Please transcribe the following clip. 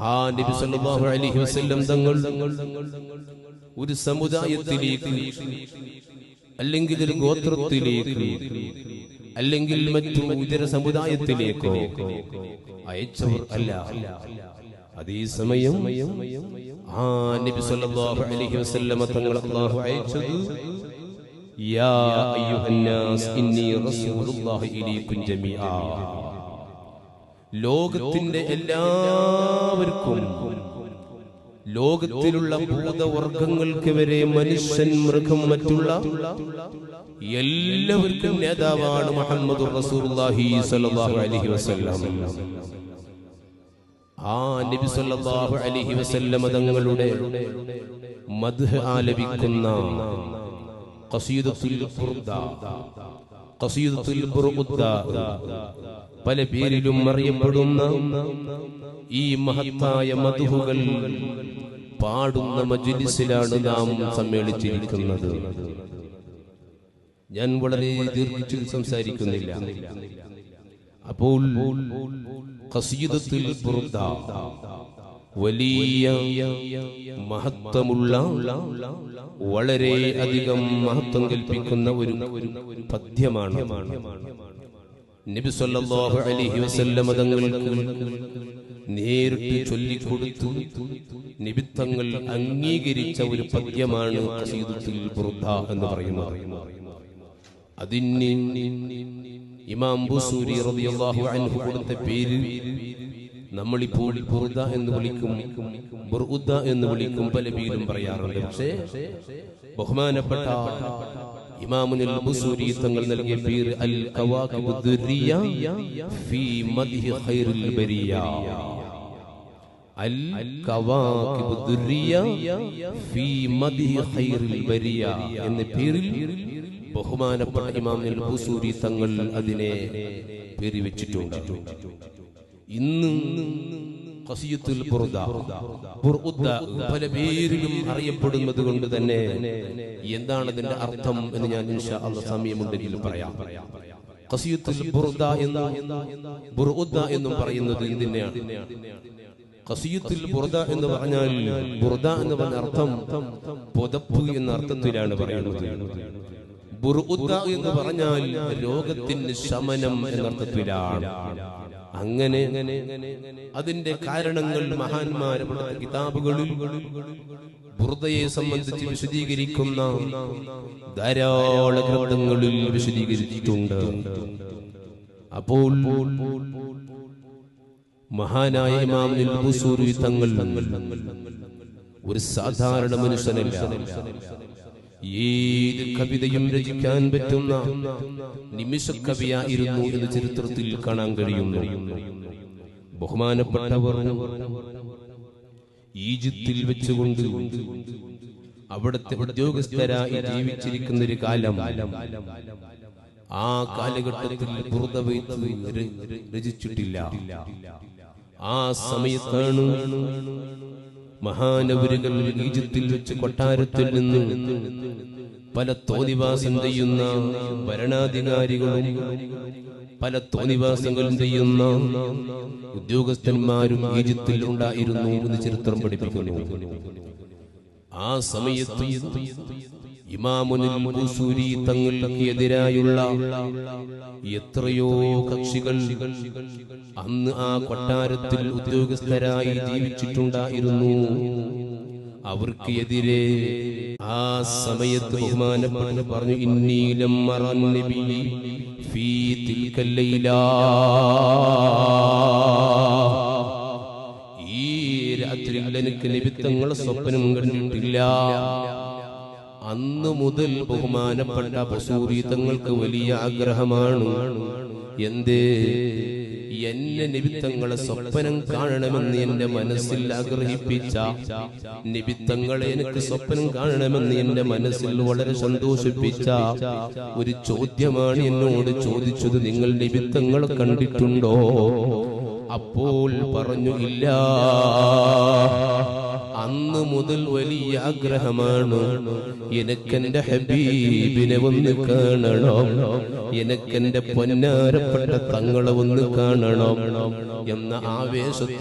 ആ നബി സല്ലല്ലാഹു അലൈഹി വസല്ലം തങ്ങൾ ഒരു സമുദായത്തിലേക്ക് അല്ലെങ്കിൽ ഒരു ഗോത്രത്തിലേക്ക് അല്ലെങ്കിൽ മറ്റു ഇതര സമുദായത്തിലേക്കോ അയച്ചവർ അല്ല. അതേസമയം ആ നബി സല്ലല്ലാഹു അലൈഹി വസല്ലം തങ്ങൾ അല്ലാഹു അയച്ചത് യാ അയ്യുഹന്നാസ് ഇന്നി റസൂലുള്ളാഹി ഇലൈക്കും ജമീആ, ലോകത്തിന്റെ എല്ലാവർക്കും, ലോകത്തിലുള്ള ഭൂതവർഗങ്ങൾക്ക് വരെ, മനുഷ്യൻ, മൃഗം, മറ്റുള്ള എല്ലാവർക്കും നേതാവാണ് മുഹമ്മദുർ റസൂലുള്ളാഹി സ്വല്ലല്ലാഹു അലൈഹി വസല്ലം. ആ നബി സ്വല്ലല്ലാഹു അലൈഹി വസല്ലം തങ്ങളുടെ മദ്ഹ് ആലപിക്കുന്ന ഖസീദത്തുൽ ബുർദ, ഖസീദത്തുൽ ബുർദ, പല പേരിലും അറിയപ്പെടുന്ന ഈ മഹത്തായ മദ്ഹുകൾ പാടുന്ന മജ്ലിസിലാണ് നാം സമ്മേളിച്ചിരിക്കുന്നത്. ഞാൻ വളരെ ദീർഘിച്ചു സംസാരിക്കുന്നില്ല. അപ്പോൾ ഖസീദത്തുൽ ബുർദ വലിയ മഹത്വമുള്ള, വളരെ അധികം മഹത്വം കൽപ്പിക്കുന്ന ഒരു പദ്യമാണ്. നബി സല്ലല്ലാഹു അലൈഹി വസല്ലം തങ്ങൾക്ക് നേരിട്ട് ചൊല്ലിക്കൊടുത്തു നബി തങ്ങൾ അംഗീകരിച്ച ഒരു പദ്യമാണ് ഖസീദത്തുൽ ബുർദ എന്ന് പറയുന്നത്. അതിന് ഇമാം ബുസൂരി റളിയല്ലാഹു അൻഹു കൊടുത്ത പേര് നമ്മളിപ്പോൾ ബുർദ എന്ന് വിളിക്കും, ബുർഉദ എന്ന് വിളിക്കും, പല പേരും പറയാറുണ്ട്. പക്ഷേ ബഹുമാനപ്പെട്ട ഇമാമുൽ ബുസൂരി തങ്ങൾ നൽകിയ പേര് അൽ കവാകിബുദ് ദുർരിയ ഫീ മദ്ഹി ഖൈറുൽ ബരിയ, അൽ കവാകിബുദ് ദുർരിയ ഫീ മദ്ഹി ഖൈറുൽ ബരിയ എന്ന പേരിൽ ബഹുമാനപ്പെട്ട ഇമാമുൽ ബുസൂരി തങ്ങൾ അതിനെ പേര് വെച്ചിട്ടുണ്ട്. ഇന്ന് ഖസീദത്തുൽ ബുർദ, ബുർഉദ പല പേരിലും അറിയപ്പെടുന്നത് കൊണ്ട് തന്നെ എന്താണ് അതിന്റെ അർത്ഥം എന്ന് ഞാൻ ഇൻഷാ അല്ലാഹ് സമയമുണ്ടെങ്കിൽ പറയാം. ഖസീദത്തുൽ ബുർദ എന്നും ബുർഉദ എന്നും പറയുന്നത് ഇതിനെയാണ്. ഖസീദത്തുൽ ബുർദ എന്ന് പറഞ്ഞാൽ, ബുർദ എന്ന് പറഞ്ഞ അർത്ഥം പുതപ്പ് എന്ന അർത്ഥത്തിലാണ് പറയുന്നത്. ബുർഉദ എന്ന് പറഞ്ഞാൽ രോഗത്തിന് ശമനം എന്ന അർത്ഥത്തിലാണ്. അങ്ങനെ അതിന്റെ കാരണങ്ങൾ മഹാന്മാരുടെ കിതാബുകളിൽ ബുർദയെ സംബന്ധിച്ച് വിശദീകരിക്കുന്ന ധാരാളം ഗ്രന്ഥങ്ങളിൽ വിശദീകരിച്ചിട്ടുണ്ട്. അപ്പോൾ മഹാനായ ഇമാം ബുസൂരി തങ്ങൾ ഒരു സാധാരണ മനുഷ്യനല്ല. ഏത് കവിതയും രചിക്കാൻ പറ്റുന്ന നിമിഷക്കവിയായിരുന്നു എന്ന് ചരിത്രത്തിൽ കാണാൻ കഴിയുന്നു. ബഹുമാനപ്പെട്ടവർ ഈജിപ്തിൽ വെച്ചുകൊണ്ട് അവിടുത്തെ ഉദ്യോഗസ്ഥരായി ജീവിച്ചിരിക്കുന്ന ഒരു കാലം, ആ കാലഘട്ടത്തിൽ ബുർദ രചിച്ചിട്ടില്ല. ആ സമയത്താണ് മഹാനവരുകൾ ഈജിപ്തിൽ വെച്ച് കൊട്ടാരത്തിൽ നിന്ന് പല തോന്നിവാസം ചെയ്യുന്ന ഭരണാധികാരികളും പല തോന്നിവാസങ്ങളും ചെയ്യുന്ന ഉദ്യോഗസ്ഥന്മാരും ഈജിപ്തിൽ ഉണ്ടായിരുന്നു എന്ന് ചരിത്രം പഠിപ്പിക്കുന്നു. ആ സമയത്ത് ഇമാമുൽ ബുസൂരി തങ്ങൾക്ക് എതിരായുള്ള എത്രയോ കക്ഷികൾ അന്ന് ആ കൊട്ടാരത്തിൽ ഉദ്യോഗസ്ഥരായി ജീവിച്ചിട്ടുണ്ടായിരുന്നു. അവർക്ക് എതിരെ ആ സമയത്ത് ബഹുമാനപ്പെട്ട പറഞ്ഞു, ഇന്നീലം മറൻ നബി ഫീ തിൽക്കൽ ലൈലാ, ഈ രാത്രിയിൽ എനിക്ക് നബി തങ്ങളെ സ്വപ്നം കണ്ടിട്ടില്ല. അന്ന് മുതൽ ബഹുമാനപ്പെട്ട ബുസൂരി തങ്ങൾക്ക് വലിയ ആഗ്രഹമാണ്. എന്തേ? എന്നെ നബി തങ്ങളെ സ്വപ്നം കാണണമെന്ന് എന്റെ മനസ്സിൽ ആഗ്രഹിപ്പിച്ച നബി തങ്ങളെ എനിക്ക് സ്വപ്നം കാണണമെന്ന് എന്റെ മനസ്സിൽ വളരെ സന്തോഷിപ്പിച്ച ഒരു ചോദ്യമാണ് എന്നോട് ചോദിച്ചത്. നിങ്ങൾ നബി തങ്ങളെ കണ്ടിട്ടുണ്ടോ? അപ്പോൾ പറഞ്ഞു, ഇല്ല. അന്ന് മുതൽ വലിയ ആഗ്രഹമാണ്, എനിക്കെന്റെ ഹബീബിനെ ഒന്ന് കാണണം, എനിക്കെന്റെ പൊന്നാരപ്പെട്ട തങ്ങളെ ഒന്ന് കാണണം എന്ന ആവേശത്തിൽ